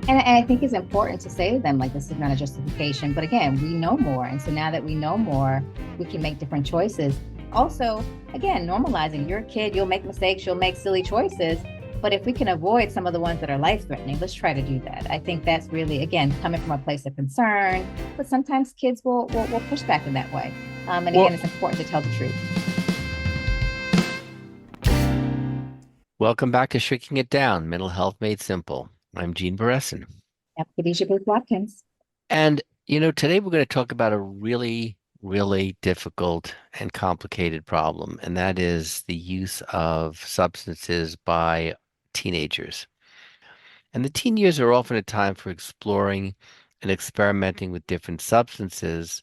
And I think it's important to say to them, like, this is not a justification. But again, we know more. And so now that we know more, we can make different choices. Also, again, normalizing. You're a kid, you'll make mistakes, you'll make silly choices. But if we can avoid some of the ones that are life threatening, let's try to do that. I think that's really, again, coming from a place of concern. But sometimes kids will push back in that way. And Well, again, it's important to tell the truth. welcome back to Shrinking It Down, Mental Health Made Simple. I'm Gene Beresin. Yep, Khadijah Booth Watkins. And, today we're going to talk about a really, really difficult and complicated problem, and that is the use of substances by teenagers. And the teen years are often a time for exploring and experimenting with different substances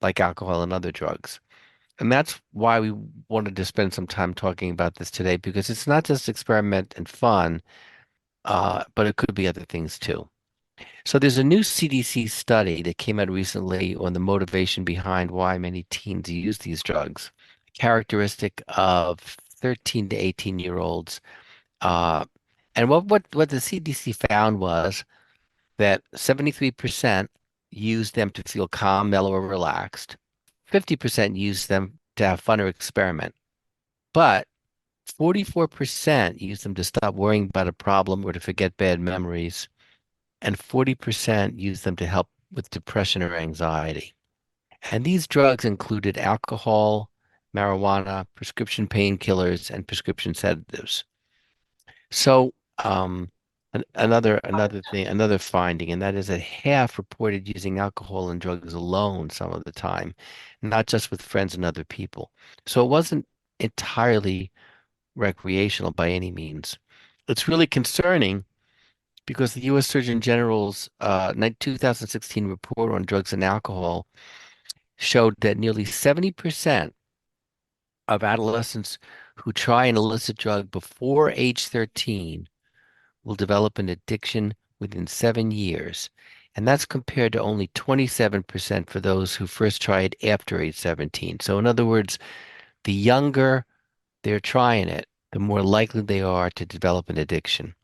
like alcohol and other drugs. And that's why we wanted to spend some time talking about this today, because it's not just experiment and fun, but it could be other things too. So there's a new CDC study that came out recently on the motivation behind why many teens use these drugs. Characteristic of 13 to 18-year-olds. Uh, and what the CDC found was that 73% used them to feel calm, mellow, or relaxed. 50% used them to have fun or experiment. But 44% used them to stop worrying about a problem or to forget bad memories, and 40% used them to help with depression or anxiety. And these drugs included alcohol, marijuana, prescription painkillers, and prescription sedatives. So, another finding, and that is that half reported using alcohol and drugs alone some of the time, not just with friends and other people. So it wasn't entirely recreational by any means. It's really concerning because the U.S. Surgeon General's 2016 report on drugs and alcohol showed that nearly 70% of adolescents who try an illicit drug before age 13 will develop an addiction within 7 years. And that's compared to only 27% for those who first try it after age 17. So, in other words, the younger they're trying it, the more likely they are to develop an addiction.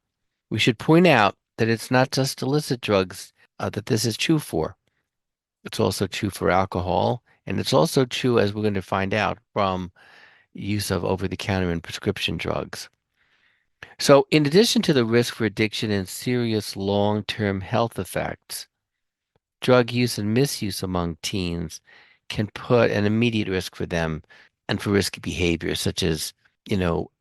We should point out that it's not just illicit drugs that this is true for. It's also true for alcohol, and it's also true, as we're going to find out, from use of over-the-counter and prescription drugs. So, in addition to the risk for addiction and serious long-term health effects, drug use and misuse among teens can put an immediate risk for them and for risky behaviors such as,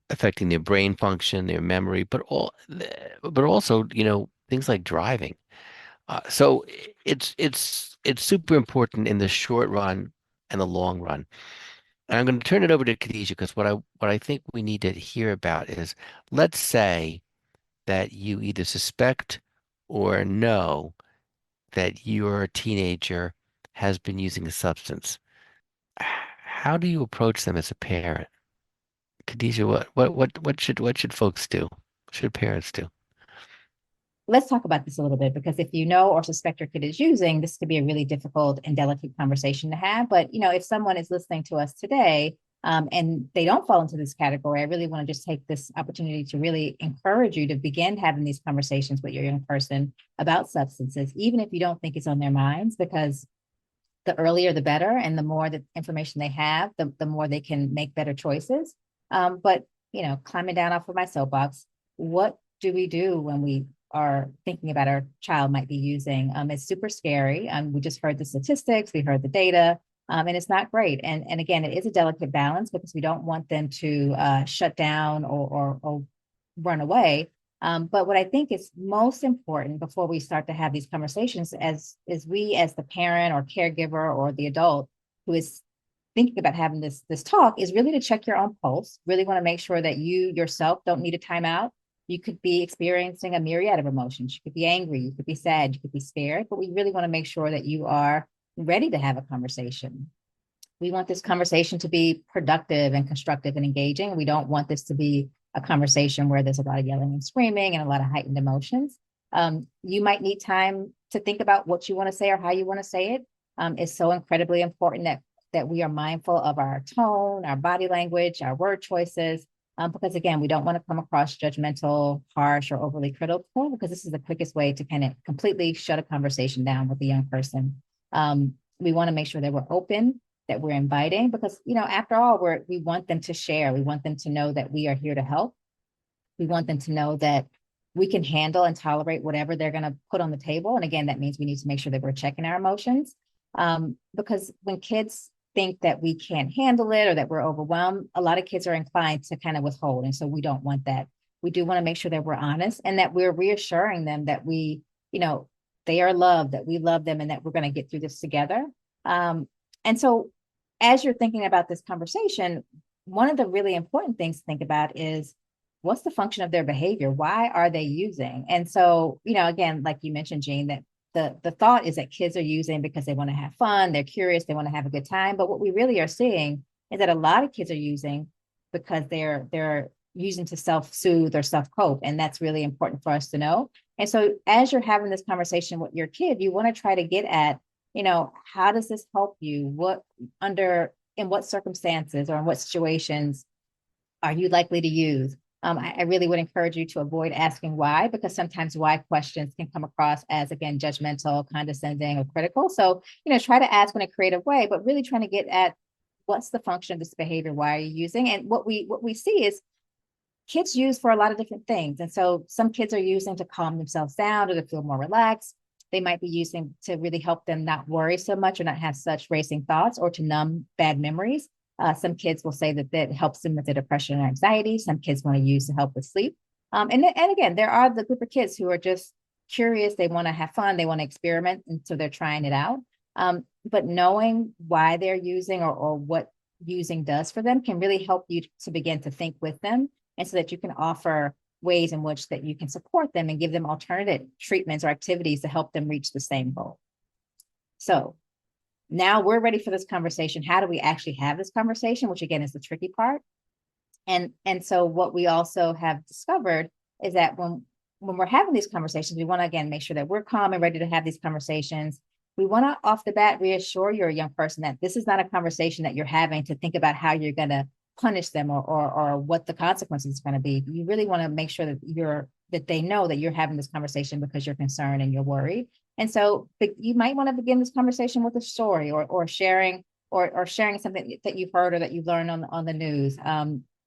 affecting their brain function, their memory, but also, things like driving. So it's super important in the short run and the long run. And I'm going to turn it over to Khadijah because what I think we need to hear about is, let's say that you either suspect or know that your teenager has been using a substance. How do you approach them as a parent? Khadijah, what should folks do? What should parents do? Let's talk about this a little bit, because if you know or suspect your kid is using, this could be a really difficult and delicate conversation to have. But if someone is listening to us today, and they don't fall into this category, I really want to just take this opportunity to really encourage you to begin having these conversations with your young person about substances, even if you don't think it's on their minds, because the earlier the better, and the more the information they have, the more they can make better choices. But climbing down off of my soapbox, what do we do when we are thinking about our child might be using? It's super scary. We just heard the statistics, we heard the data, and it's not great. And again, it is a delicate balance, because we don't want them to shut down or run away. But what I think is most important before we start to have these conversations, as we, as the parent or caregiver or the adult who is thinking about having this talk, is really to check your own pulse. Really want to make sure that you yourself don't need a timeout. You could be experiencing a myriad of emotions. You could be angry, you could be sad, you could be scared, but we really want to make sure that you are ready to have a conversation. We want this conversation to be productive and constructive and engaging. We don't want this to be a conversation where there's a lot of yelling and screaming and a lot of heightened emotions. You might need time to think about what you want to say or how you want to say it. It's so incredibly important that we are mindful of our tone, our body language, our word choices. Because again, we don't want to come across judgmental, harsh, or overly critical, because this is the quickest way to kind of completely shut a conversation down with the young person. We want to make sure that we're open, that we're inviting, because, after all, we want them to share. We want them to know that we are here to help. We want them to know that we can handle and tolerate whatever they're going to put on the table. And again, that means we need to make sure that we're checking our emotions. Because when kids think that we can't handle it or that we're overwhelmed, a lot of kids are inclined to kind of withhold. And so we don't want that. We do want to make sure that we're honest and that we're reassuring them that they are loved, that we love them, and that we're going to get through this together. And so as you're thinking about this conversation, one of the really important things to think about is, what's the function of their behavior? Why are they using? And so, again, like you mentioned, Jean, that the thought is that kids are using because they want to have fun, they're curious, they want to have a good time. But what we really are seeing is that a lot of kids are using because they're using to self-soothe or self-cope. And that's really important for us to know. And so as you're having this conversation with your kid, you want to try to get at, how does this help you? In what circumstances or in what situations are you likely to use? I really would encourage you to avoid asking why, because sometimes why questions can come across as, again, judgmental, condescending, or critical. So, try to ask in a creative way, but really trying to get at what's the function of this behavior? Why are you using? And what we see is kids use for a lot of different things. And so some kids are using to calm themselves down or to feel more relaxed. They might be using to really help them not worry so much or not have such racing thoughts, or to numb bad memories. Some kids will say that helps them with their depression and anxiety. Some kids want to use to help with sleep. And again, there are the group of kids who are just curious. They want to have fun. They want to experiment. And so they're trying it out. But knowing why they're using or what using does for them can really help you to begin to think with them, and so that you can offer ways in which that you can support them and give them alternative treatments or activities to help them reach the same goal. So now we're ready for this conversation. How do we actually have this conversation? Which again is the tricky part. And so what we also have discovered is that when we're having these conversations, we want to, again, make sure that we're calm and ready to have these conversations. We want to, off the bat, reassure your young person that this is not a conversation that you're having to think about how you're going to punish them or what the consequences is going to be. You really want to make sure that they know that you're having this conversation because you're concerned and you're worried. And so you might want to begin this conversation with a story or sharing something that you've heard or that you've learned on the news.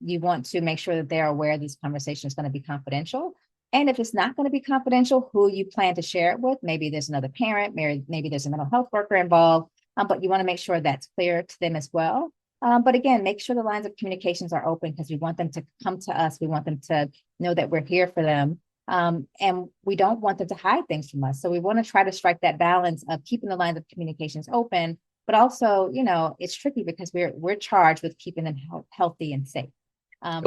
You want to make sure that they're aware this conversation is going to be confidential. And if it's not going to be confidential, who you plan to share it with, maybe there's another parent, maybe there's a mental health worker involved, but you want to make sure that's clear to them as well. But again, make sure the lines of communications are open, because we want them to come to us. We want them to know that we're here for them. And we don't want them to hide things from us. So we want to try to strike that balance of keeping the lines of communications open, but also, it's tricky because we're charged with keeping them healthy and safe. I'm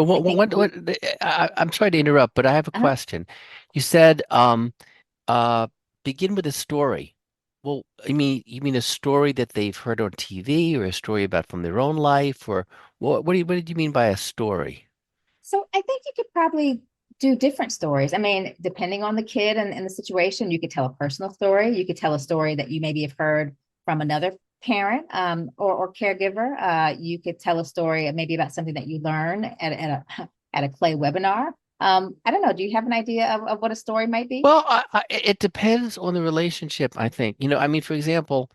sorry to interrupt, but I have a Uh-huh. question. You said begin with a story. Well, you mean a story that they've heard on TV, or a story about from their own life, or what did you mean by a story? So I think you could probably do different stories. I mean, depending on the kid and the situation, you could tell a personal story. You could tell a story that you maybe have heard from another parent or caregiver. You could tell a story maybe about something that you learn at a Clay webinar. I don't know. Do you have an idea of what a story might be? Well, it depends on the relationship, I think. For example,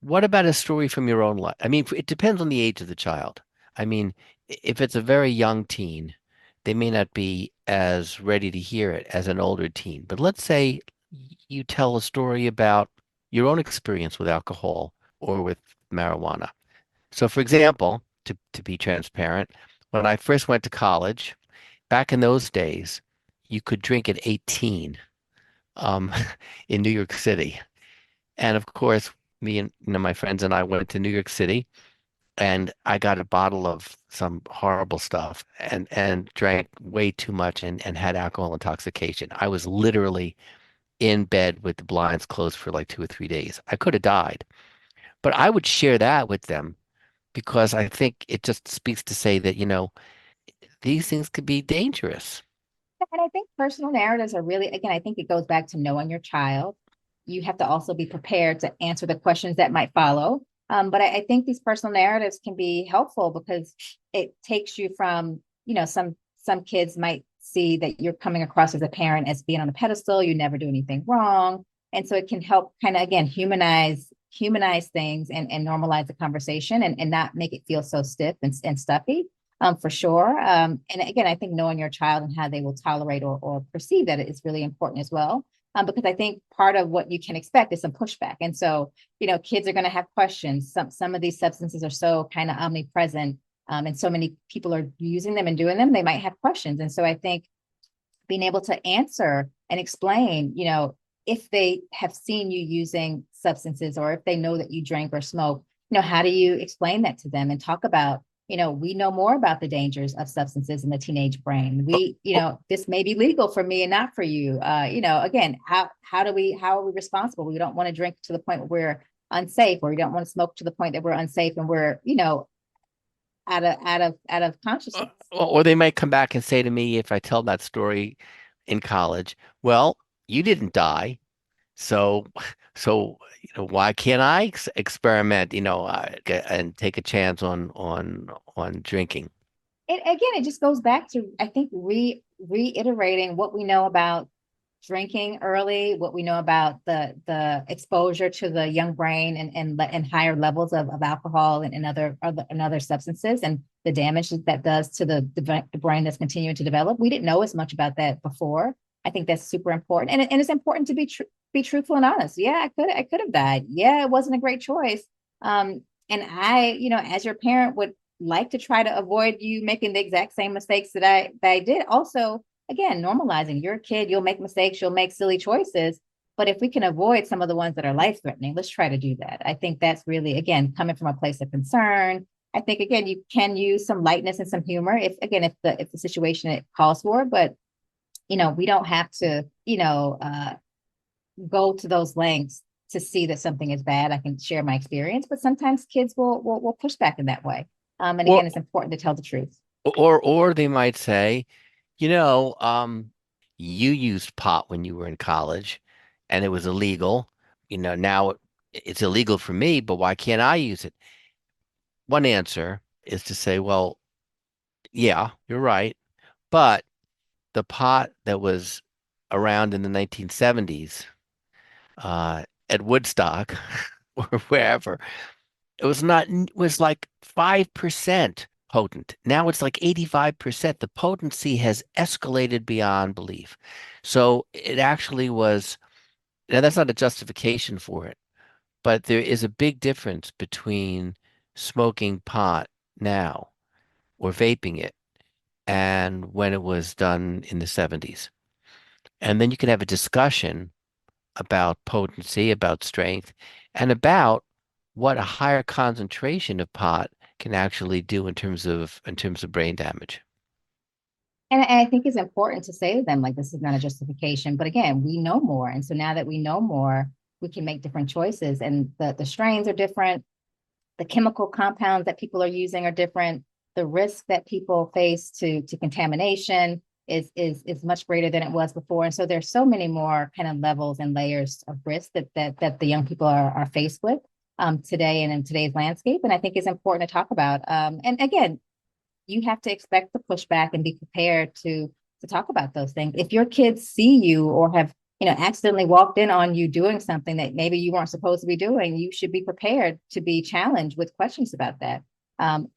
what about a story from your own life? It depends on the age of the child. If it's a very young teen, they may not be as ready to hear it as an older teen. But let's say you tell a story about your own experience with alcohol or with marijuana. So, for example, to be transparent, when I first went to college, back in those days, you could drink at 18 um, in New York City. And of course, me and my friends and I went to New York City, and I got a bottle of some horrible stuff and drank way too much and had alcohol intoxication. I was literally in bed with the blinds closed for like 2 or 3 days. I could have died, but I would share that with them because I think it just speaks to say that, these things could be dangerous. And I think personal narratives are really, again, I think it goes back to knowing your child. You have to also be prepared to answer the questions that might follow. But I think these personal narratives can be helpful because it takes you from, some kids might see that you're coming across as a parent as being on a pedestal, you never do anything wrong. And so it can help kind of, again, humanize things and normalize the conversation and not make it feel so stiff and stuffy, for sure. And again, I think knowing your child and how they will tolerate or perceive that is really important as well. Because I think part of what you can expect is some pushback. And so, kids are going to have questions. Some of these substances are so kind of omnipresent, and so many people are using them and doing them, they might have questions. And so I think being able to answer and explain, if they have seen you using substances or if they know that you drink or smoke, how do you explain that to them and talk about, we know more about the dangers of substances in the teenage brain. This may be legal for me and not for you. Again, how are we responsible? We don't want to drink to the point where we're unsafe, or we don't want to smoke to the point that we're unsafe and we're, out of consciousness. Or they might come back and say to me, if I tell that story in college, well, you didn't die. So why can't I experiment, and take a chance on drinking? It just goes back to, I think, reiterating what we know about drinking early, what we know about the exposure to the young brain and higher levels of alcohol and other substances, and the damage that does to the brain that's continuing to develop. We didn't know as much about that before. I think that's super important, and it's important to be truthful and honest. Yeah, I could have died. Yeah, it wasn't a great choice. And I, as your parent, would like to try to avoid you making the exact same mistakes that I did. Also, again, normalizing. You're a kid, you'll make mistakes, you'll make silly choices. But if we can avoid some of the ones that are life-threatening, let's try to do that. I think that's really, again, coming from a place of concern. I think, again, you can use some lightness and some humor if the situation it calls for, but we don't have to, go to those lengths to see that something is bad. I can share my experience, but sometimes kids will push back in that way. And Or again, it's important to tell the truth. or they might say, you know, um, you used pot when you were in college and it was illegal. Now it's illegal for me, but why can't I use it? One answer is to say, well, yeah, you're right, but the pot that was around in the 1970s, at Woodstock or wherever, it was like 5% potent. Now it's like 85%. The potency has escalated beyond belief. So it actually was, now that's not a justification for it, but there is a big difference between smoking pot now or vaping it and when it was done in the 70s. And then you can have a discussion about potency, about strength, and about what a higher concentration of pot can actually do in terms of brain damage. And I think it's important to say to them, like, this is not a justification, but again, we know more. And so now that we know more, we can make different choices, and the strains are different. The chemical compounds that people are using are different. The risk that people face to contamination is much greater than it was before. And so there's so many more kind of levels and layers of risk that the young people are faced with today and in today's landscape. And I think it's important to talk about. And again, you have to expect the pushback and be prepared to talk about those things. If your kids see you or have accidentally walked in on you doing something that maybe you weren't supposed to be doing, you should be prepared to be challenged with questions about that,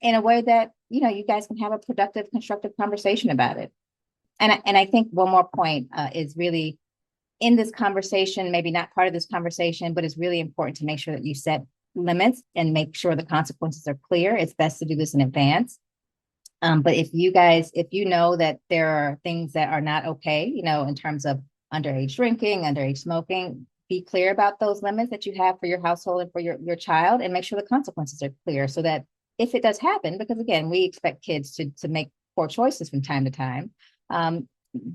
in a way that you guys can have a productive, constructive conversation about it. And I think one more point is really in this conversation, maybe not part of this conversation, but it's really important to make sure that you set limits and make sure the consequences are clear. It's best to do this in advance. But if you know that there are things that are not okay, in terms of underage drinking, underage smoking, be clear about those limits that you have for your household and for your child, and make sure the consequences are clear so that if it does happen, because again, we expect kids to make poor choices from time to time.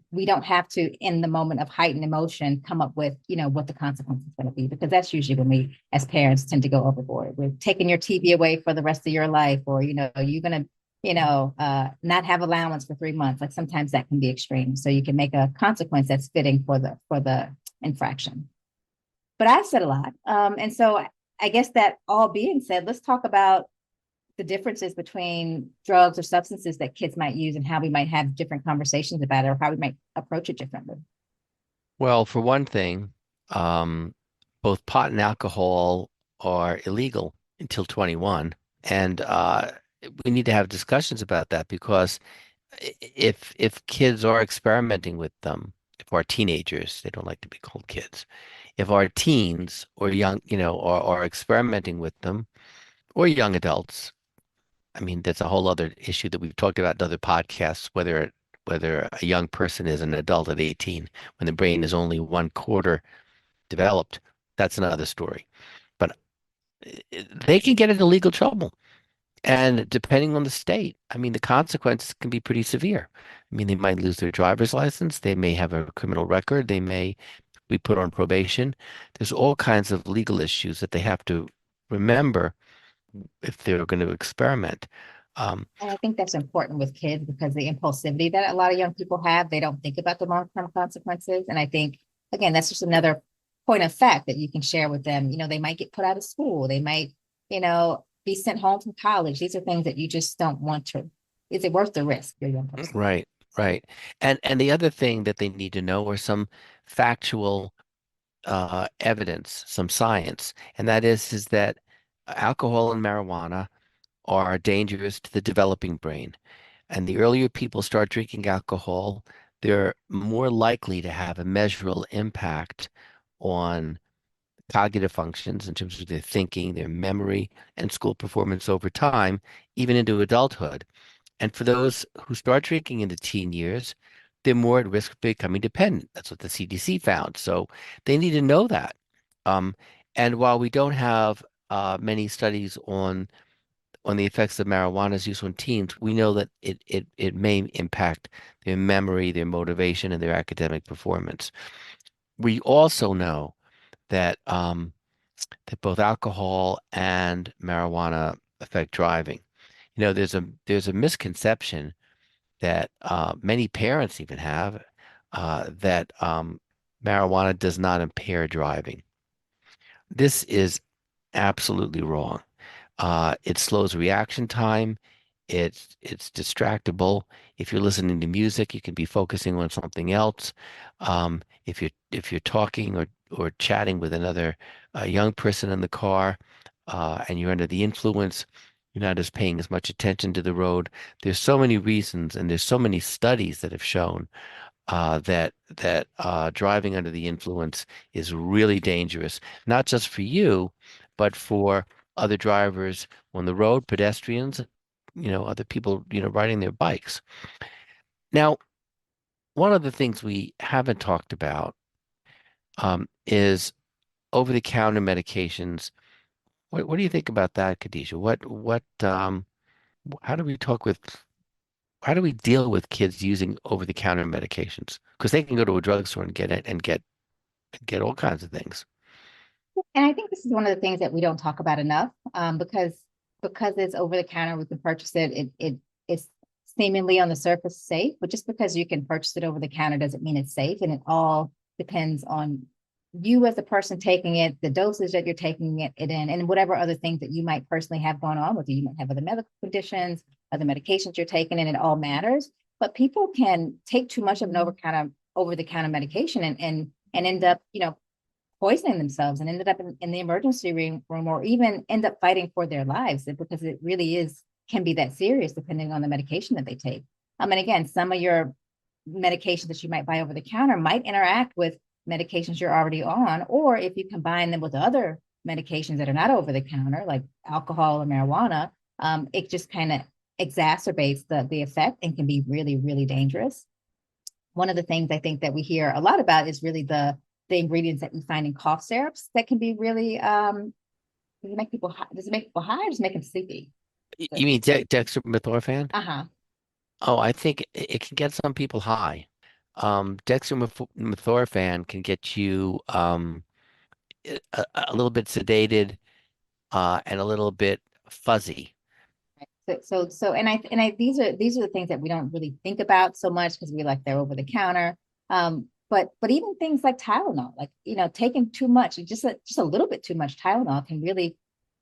We don't have to, in the moment of heightened emotion, come up with, what the consequence is going to be, because that's usually when we, as parents, tend to go overboard. We're taking your TV away for the rest of your life, or, you're going to, not have allowance for 3 months. Like sometimes that can be extreme. So you can make a consequence that's fitting for the infraction. But I've said a lot. And so I guess that all being said, let's talk about the differences between drugs or substances that kids might use and how we might have different conversations about it or how we might approach it differently? Well, for one thing, both pot and alcohol are illegal until 21. And we need to have discussions about that because if kids are experimenting with them, if our teenagers, they don't like to be called kids, if our teens or young, are experimenting with them, or young adults, I mean, that's a whole other issue that we've talked about in other podcasts, whether a young person is an adult at 18 when the brain is only one quarter developed. That's another story. But they can get into legal trouble. And depending on the state, I mean, the consequences can be pretty severe. I mean, they might lose their driver's license. They may have a criminal record. They may be put on probation. There's all kinds of legal issues that they have to remember if they're going to experiment. And I think that's important with kids because the impulsivity that a lot of young people have, they don't think about the long-term consequences. And I think, again, that's just another point of fact that you can share with them. They might get put out of school. They might, be sent home from college. These are things that you just don't want to. Is it worth the risk? You're a young person. Right, right. And the other thing that they need to know are some factual evidence, some science, and that is that alcohol and marijuana are dangerous to the developing brain. And the earlier people start drinking alcohol, they're more likely to have a measurable impact on cognitive functions in terms of their thinking, their memory, and school performance over time, even into adulthood. And for those who start drinking in the teen years, they're more at risk of becoming dependent. That's what the CDC found. So they need to know that. Um, and while we don't have many studies on the effects of marijuana's use on teens, we know that it may impact their memory, their motivation, and their academic performance. We also know that that both alcohol and marijuana affect driving. There's a misconception that many parents even have that marijuana does not impair driving. This is absolutely wrong. It slows reaction time. It's distractible. If you're listening to music, you can be focusing on something else. If you're talking or chatting with another young person in the car, and you're under the influence, you're not as paying as much attention to the road. There's so many reasons, and there's so many studies that have shown that driving under the influence is really dangerous, not just for you, but for other drivers on the road, pedestrians, other people, riding their bikes. Now, one of the things we haven't talked about is over-the-counter medications. What do you think about that, Khadijah? How do we talk with, how do we deal with kids using over-the-counter medications? Because they can go to a drugstore and get it and get all kinds of things. And I think this is one of the things that we don't talk about enough, because it's over the counter, we can purchase it. It's seemingly on the surface safe, but just because you can purchase it over the counter doesn't mean it's safe. And it all depends on you as the person taking it, the dosage that you're taking it in, and whatever other things that you might personally have going on with you. You might have other medical conditions, other medications you're taking, and it all matters. But people can take too much of an over the counter medication and end up, poisoning themselves and ended up in the emergency room or even end up fighting for their lives because it really can be that serious depending on the medication that they take. And again, some of your medications that you might buy over the counter might interact with medications you're already on, or if you combine them with other medications that are not over the counter, like alcohol or marijuana, it just kind of exacerbates the effect and can be really, really dangerous. One of the things I think that we hear a lot about is really the ingredients that you find in cough syrups that can be really, does it make people high or does it make them sleepy? You mean dextromethorphan? Uh-huh. Oh, I think it can get some people high. Dextromethorphan can get you a little bit sedated and a little bit fuzzy. And these are the things that we don't really think about so much because we like they're over the counter. But even things like Tylenol, like taking too much, just a little bit too much Tylenol can really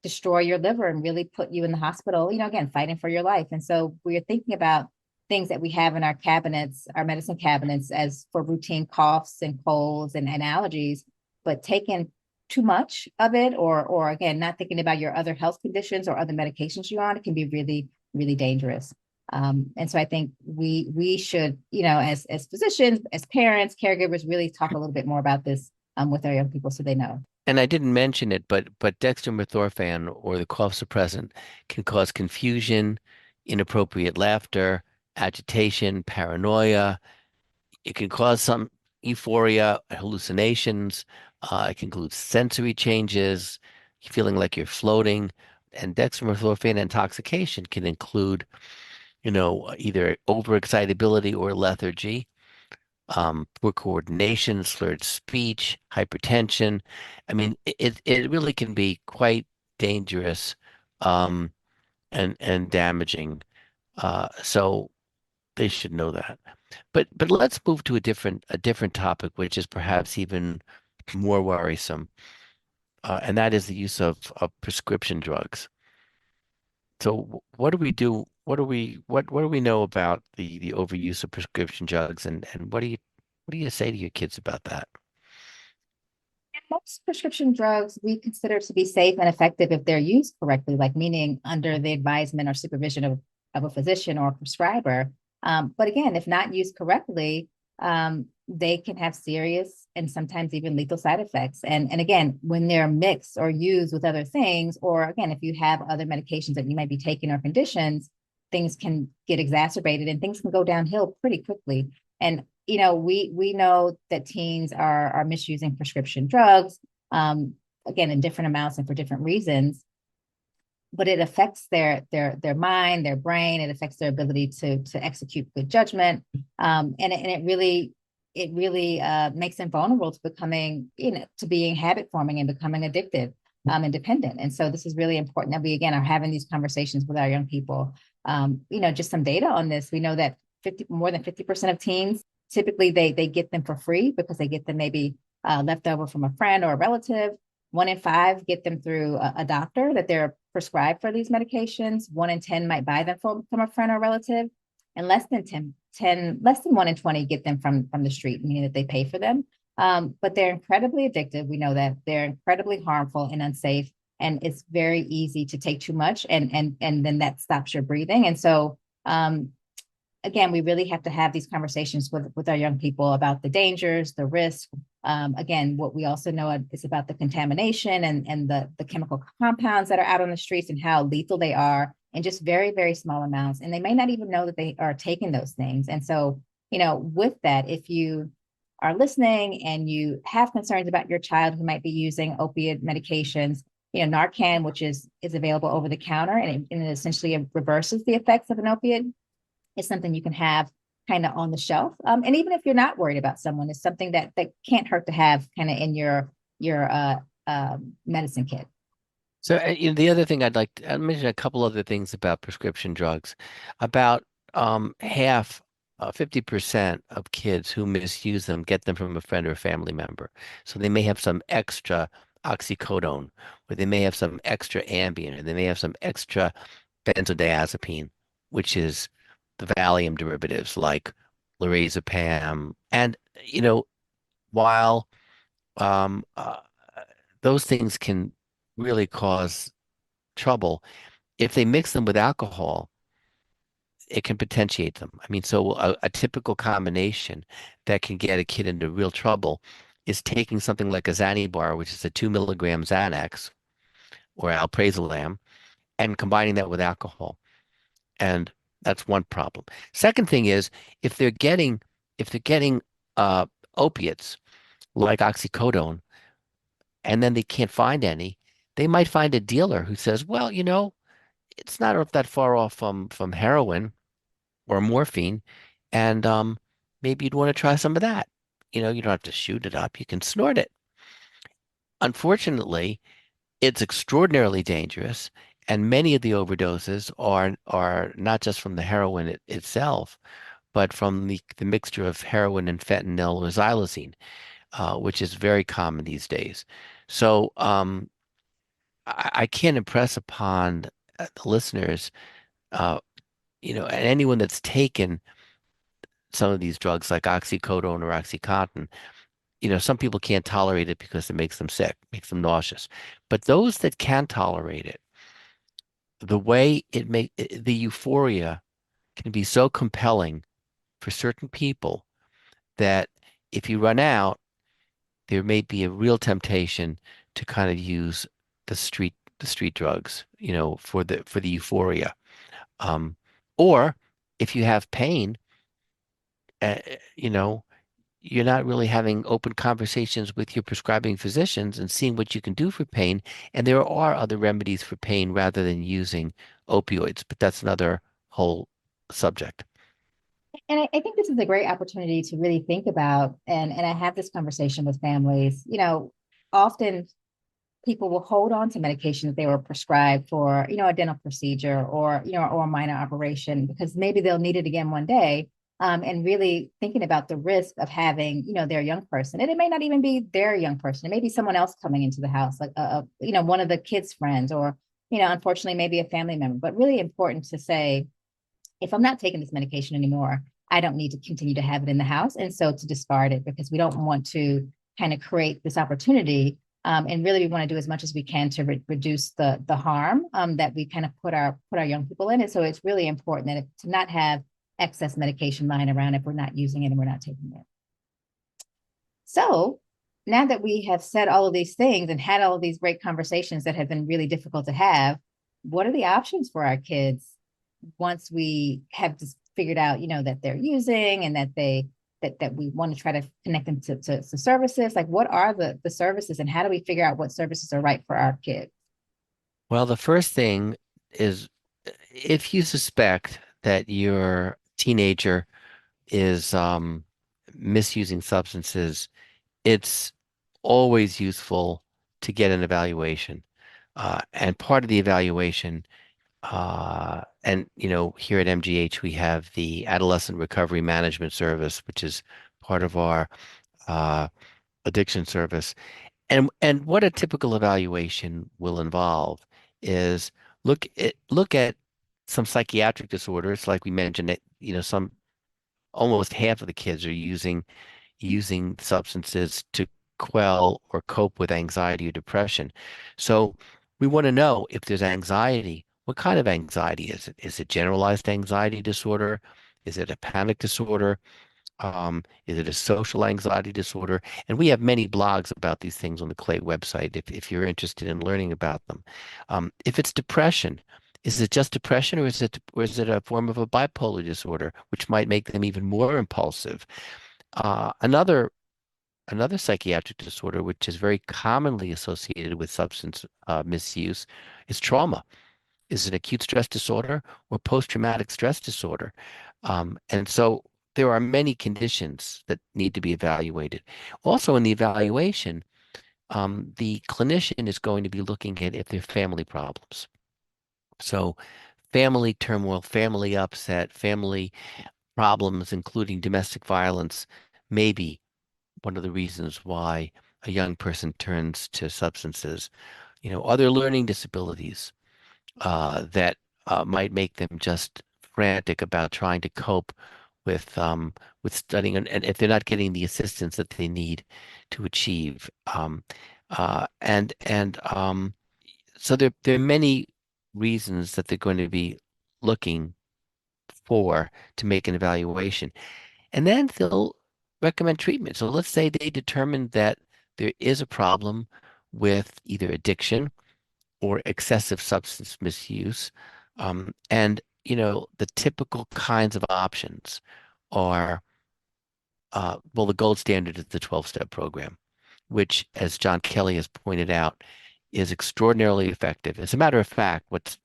destroy your liver and really put you in the hospital, again, fighting for your life. And so we're thinking about things that we have in our cabinets, our medicine cabinets, as for routine coughs and colds and allergies, but taking too much of it, or again, not thinking about your other health conditions or other medications you're on, it can be really, really dangerous. And so I think we should, as physicians, as parents, caregivers, really talk a little bit more about this with our young people so they know. And I didn't mention it, but dextromethorphan or the cough suppressant can cause confusion, inappropriate laughter, agitation, paranoia. It can cause some euphoria, hallucinations. It can include sensory changes, feeling like you're floating. And dextromethorphan intoxication can include, either overexcitability or lethargy, poor coordination, slurred speech, hypertension. I mean, it really can be quite dangerous, um, and damaging. So they should know that. But let's move to a different topic, which is perhaps even more worrisome, and that is the use of prescription drugs. So what do we do? What do we know about the overuse of prescription drugs, and what do you say to your kids about that? Most prescription drugs we consider to be safe and effective if they're used correctly, like meaning under the advisement or supervision of a physician or a prescriber. But again, if not used correctly, they can have serious and sometimes even lethal side effects. And again, when they're mixed or used with other things, or again, if you have other medications that you might be taking or conditions, things can get exacerbated and things can go downhill pretty quickly. And we know that teens are misusing prescription drugs, again, in different amounts and for different reasons, but it affects their mind, their brain. It affects their ability to execute good judgment, and it really makes them vulnerable to becoming, to being habit forming and becoming addictive, and dependent. And so this is really important that we again are having these conversations with our young people. Just some data on this. We know that more than 50% of teens typically they get them for free because they get them maybe left over from a friend or a relative. 1 in 5 get them through a doctor that they're prescribed for these medications. 1 in 10 might buy them from a friend or relative, and less than 1 in 20 get them from the street, meaning that they pay for them. But they're incredibly addictive. We know that they're incredibly harmful and unsafe, and it's very easy to take too much, and then that stops your breathing. And so again, we really have to have these conversations with our young people about the dangers, the risk. Again, what we also know is about the contamination and the chemical compounds that are out on the streets and how lethal they are in just very, very small amounts. And they may not even know that they are taking those things. And so, with that, if you are listening and you have concerns about your child who might be using opiate medications, NARCAN, which is available over the counter, and it essentially reverses the effects of an opiate, is something you can have kind of on the shelf. And even if you're not worried about someone, it's something that can't hurt to have kind of in your medicine kit. So, the other thing I'd mention a couple other things about prescription drugs. About half, 50% of kids who misuse them get them from a friend or a family member. So they may have some extra oxycodone, or they may have some extra Ambien, or they may have some extra benzodiazepine, which is the Valium derivatives like lorazepam. And, while um, uh, those things can really cause trouble, if they mix them with alcohol, it can potentiate them. I mean, so a typical combination that can get a kid into real trouble is taking something like a Xanibar, which is a 2 milligram Xanax or alprazolam, and combining that with alcohol. And that's one problem. Second thing is if they're getting uh, opiates like oxycodone, and then they can't find any, they might find a dealer who says, well, it's not that far off from heroin or morphine, and maybe you'd want to try some of that. You don't have to shoot it up, you can snort it. Unfortunately, it's extraordinarily dangerous, and many of the overdoses are not just from the heroin itself, but from the mixture of heroin and fentanyl or xylazine, which is very common these days. So I can't impress upon the listeners, uh, and anyone that's taken some of these drugs like oxycodone or oxycontin, some people can't tolerate it because it makes them sick, makes them nauseous. But those that can tolerate it, the way the euphoria can be so compelling for certain people that if you run out, there may be a real temptation to kind of use the street drugs, for the euphoria. Um, or if you have pain, uh, you know, you're not really having open conversations with your prescribing physicians and seeing what you can do for pain. And there are other remedies for pain rather than using opioids, but that's another whole subject. And I think this is a great opportunity to really think about, and I have this conversation with families, often people will hold on to medication that they were prescribed for, a dental procedure or a minor operation because maybe they'll need it again one day. And really thinking about the risk of having, their young person, and it may not even be their young person. It may be someone else coming into the house, like, one of the kids' friends, or, unfortunately, maybe a family member. But really important to say, if I'm not taking this medication anymore, I don't need to continue to have it in the house. And so to discard it because we don't want to kind of create this opportunity. And really, we want to do as much as we can to reduce the harm that we kind of put our young people in. And so it's really important to not have excess medication lying around if we're not using it and we're not taking it. So now that we have said all of these things and had all of these great conversations that have been really difficult to have, what are the options for our kids once we have just figured out, that they're using and that we want to try to connect them to services? Like, what are the services, and how do we figure out what services are right for our kids? Well, the first thing is if you suspect that your teenager is misusing substances, it's always useful to get an evaluation. And part of the evaluation, and here at MGH, we have the Adolescent Recovery Management Service, which is part of our uh, addiction service. And what a typical evaluation will involve is look at some psychiatric disorders, like we mentioned, that some almost half of the kids are using substances to quell or cope with anxiety or depression. So we want to know if there's anxiety. What kind of anxiety is it? Is it generalized anxiety disorder? Is it a panic disorder? Is it a social anxiety disorder? And we have many blogs about these things on the Clay website if you're interested in learning about them. If it's depression, is it just depression, or is it a form of a bipolar disorder, which might make them even more impulsive? Another psychiatric disorder, which is very commonly associated with substance misuse, is trauma. Is it acute stress disorder or post-traumatic stress disorder? And so there are many conditions that need to be evaluated. Also, in the evaluation, the clinician is going to be looking at if there are family problems. So, family turmoil, family upset, family problems, including domestic violence, may be one of the reasons why a young person turns to substances. Other learning disabilities that might make them just frantic about trying to cope with studying, and if they're not getting the assistance that they need to achieve. So there are many reasons that they're going to be looking for to make an evaluation. And then they'll recommend treatment. So let's say they determine that there is a problem with either addiction or excessive substance misuse. And the typical kinds of options are, well, the gold standard is the 12-step program, which, as John Kelly has pointed out, is extraordinarily effective. As a matter of fact, what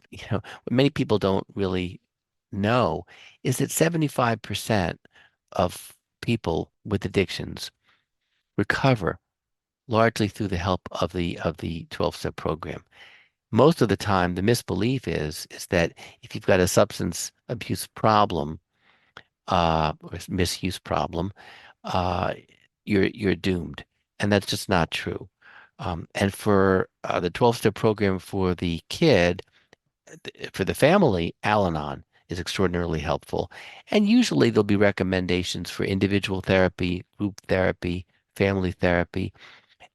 many people don't really know is that 75% of people with addictions recover largely through the help of the 12-step program. Most of the time, the misbelief is that if you've got a substance abuse problem, or misuse problem, uh, you're doomed, and that's just not true. And for the 12-step program for the kid, for the family, Al-Anon is extraordinarily helpful. And usually there'll be recommendations for individual therapy, group therapy, family therapy.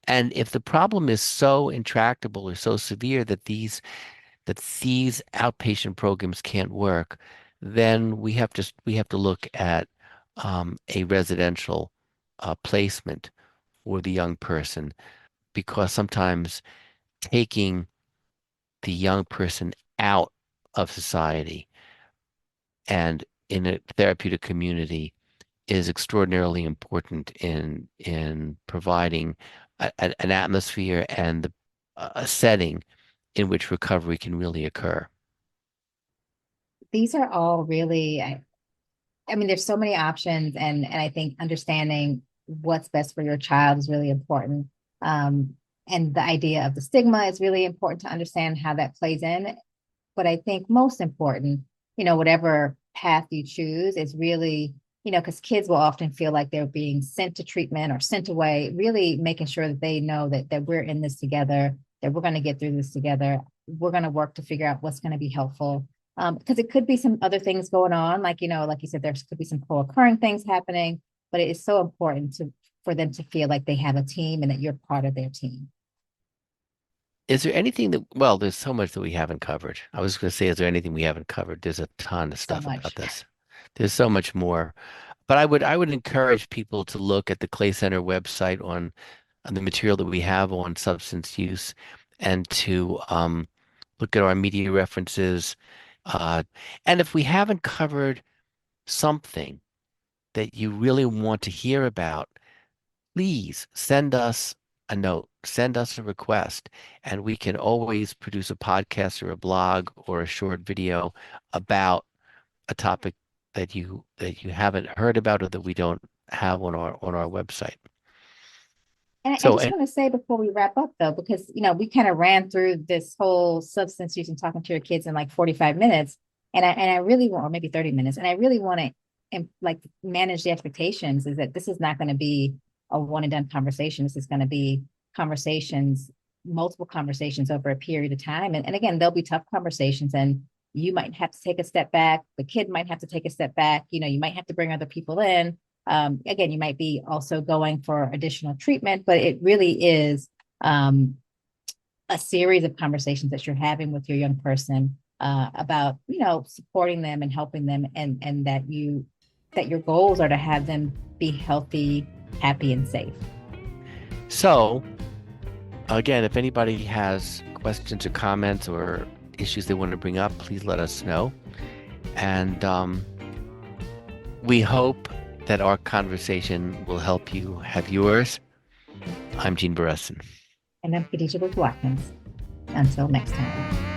And if the problem is so intractable or so severe that these outpatient programs can't work, then we have to look at a residential placement for the young person, because sometimes taking the young person out of society and in a therapeutic community is extraordinarily important in providing an atmosphere and a setting in which recovery can really occur. These are all really, I mean, there's so many options, and I think understanding what's best for your child is really important. And the idea of the stigma is really important to understand how that plays in. But I think most important, whatever path you choose is really, because kids will often feel like they're being sent to treatment or sent away, really making sure that they know that we're in this together, that we're going to get through this together. We're going to work to figure out what's going to be helpful. Because it could be some other things going on, like, like you said, there could be some co-occurring things happening, but it is so important for them to feel like they have a team and that you're part of their team. Is there anything well, there's so much that we haven't covered. I was going to say, is there anything we haven't covered? There's a ton of So stuff much. about this. There's so much more. But I would encourage people to look at the Clay Center website on the material that we have on substance use, and to look at our media references. Uh, and if we haven't covered something that you really want to hear about, please send us a note, send us a request, and we can always produce a podcast or a blog or a short video about a topic that you haven't heard about or that we don't have on our website. And I So, just and want to say before we wrap up, though, because we kind of ran through this whole substance use and talking to your kids in like 45 minutes, and I really want, or maybe 30 minutes, and I really want to like manage the expectations. Is that this is not going to be a one and done conversation. This is going to be conversations, multiple conversations over a period of time, and again, there'll be tough conversations, and you might have to take a step back. The kid might have to take a step back. You might have to bring other people in. Again, you might be also going for additional treatment, but it really is a series of conversations that you're having with your young person about, supporting them and helping them, and that your goals are to have them be healthy, happy, and safe. so again, if anybody has questions or comments or issues they want to bring up, please let us know. And we hope that our conversation will help you have yours. I'm Gene Beresin. And I'm Khadijah Booth Watkins. Until next time.